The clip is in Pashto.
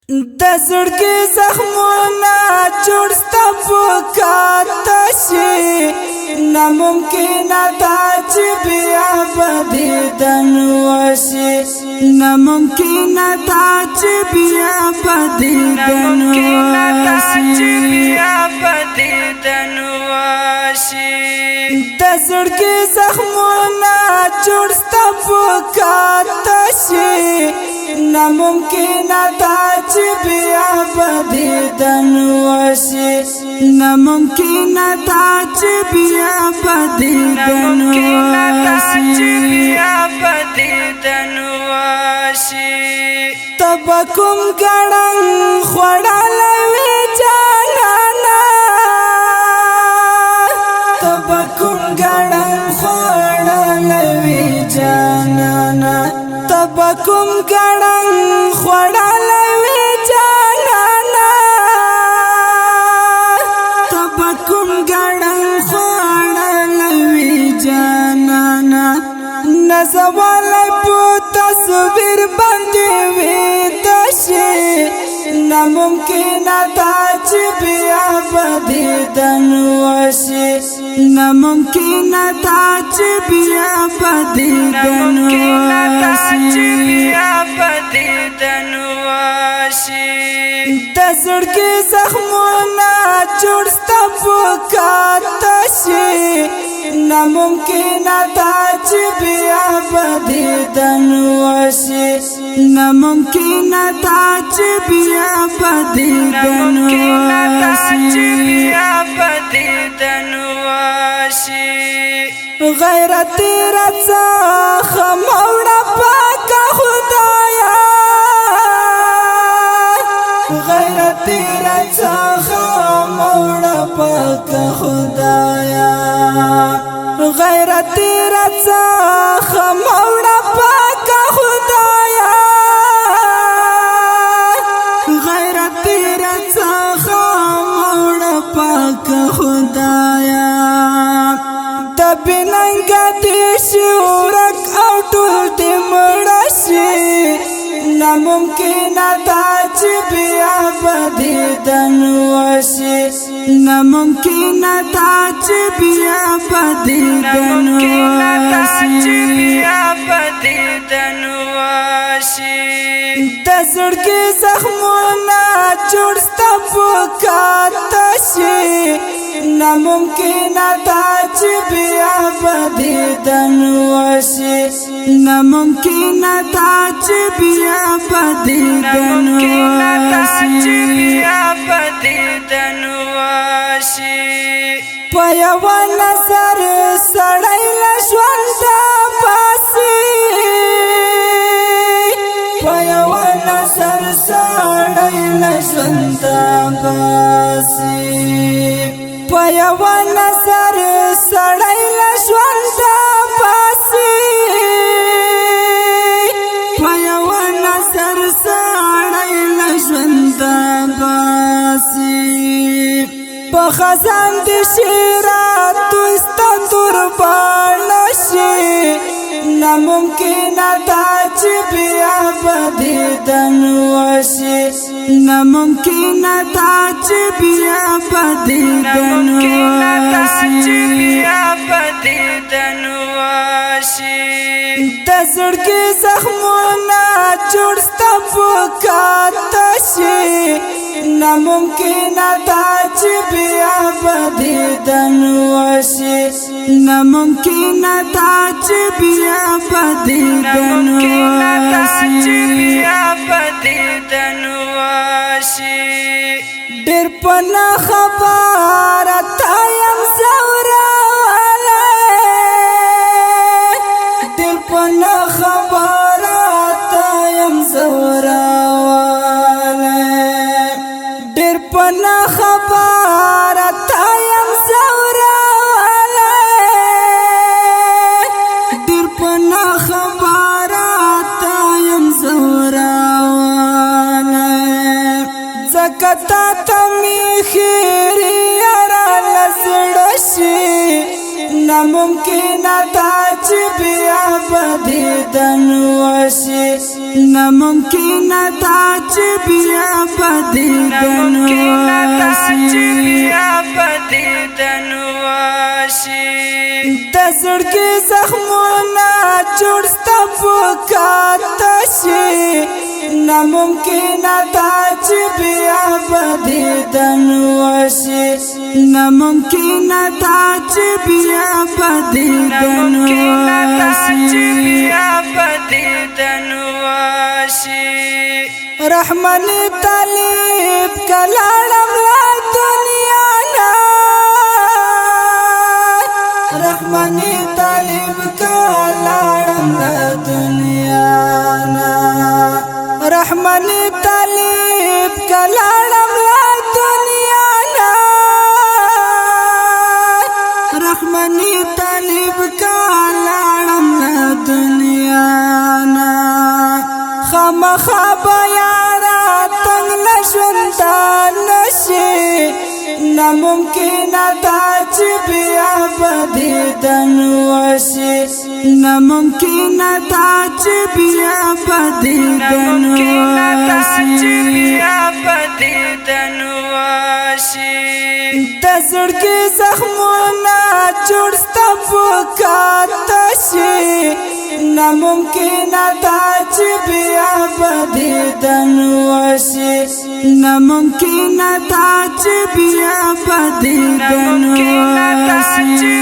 د زړګي زخمونه جوړ ستا پکاته شي ناممکن دا چې بیا بدیدن وشي ناممکن دا چې بیا بدیدن وشي د زړګي زخمونه جوړ ستا پکاته شي ناممکن دا چې بیا بدیدن وشي ناممکن دا چې بیا بدیدن وشي تب کوم ګړنګ خوړلوي جانانا تب کوم ګړنګ خوړلوي جانانا تب کوم ګړنګ خوړلوي جانانا تب کوم ګړنګ خوړلوي جانانا نزوالای په تصویر باندې وې دشي ناممکن دا چې بیا بدیدن وشي ناممکن دا چې بیا بدیدن وشي د زړګي زخمونه جوړ ستا پکاته شي ناممکن دا چې بیا بدیدن وشي ناممکن دا چې بیا بدیدن وشي غیرت رڅا خموړه پاکه خدایا غیرت رڅا خموړه پاکه خدایا غیرت رڅا خموړه پاکه خدایا غیرت رڅا خموړه پاکه خدایا د بننګ دې شورک او ټول دې مړ شي ناممکن دا چې بیا بدیدن وشي ناممکن دا چې بیا بدیدن وشي د زړګي زخمونه جوړ ستا پکاته شي ناممکن دا چې بیا بدیدن وشي ناممکن دا چې بیا بدیدن وشي په یو نظر سړی له ژونده باسي په یو نظر سړی له ژونده باسي په یو نظر سړی له ژونده باسي په یو نظر سړی له ژونده باسي په خزان د شیرات استندور باندې ناممکن دا چې بیا بدیدن وشي ناممکن دا چې بیا بدیدن وشي د زړګي زخمونه جوړ ستا پکاته شي ناممکن دا چې بیا بدیدن وشي ناممکن دا چې بیا بدیدن وشي ډېر پنا خبره تایم زوراله ډېر پنا خبره تایم زوراله ډېر پنا خبره تایم زوراله ډېر پنا خبره تایم زوراله زکتا تمی خیری را لزړ شي ناممکن دا چې بیا بدیدن وشي ناممکن دا چې بیا بیا بدیدن واشي د زړګي زخمونه جوړ ستا پکاته شي ناممکن دا چې بیا بدیدن واشي ناممکن دا چې بیا بدیدن واشي رحمني طالب کلاړم لا دنیا نا رحمني طالب کلاړم لا دنیا نا رحمني طالب کلاړم لا دنیا نا رحمني طالب کلاړم لا دنیا نا خامخا بیارا تنگ لشوندان نشی ناممکن دا چی بیا بدیدن وشی ناممکن دا چی بیا بدیدن وشی د زړګي زخمونه جوړ ستا پکاته شي ناممکن دا چې بیا بدیدن وشي ناممکن دا چې بیا بدیدن وشي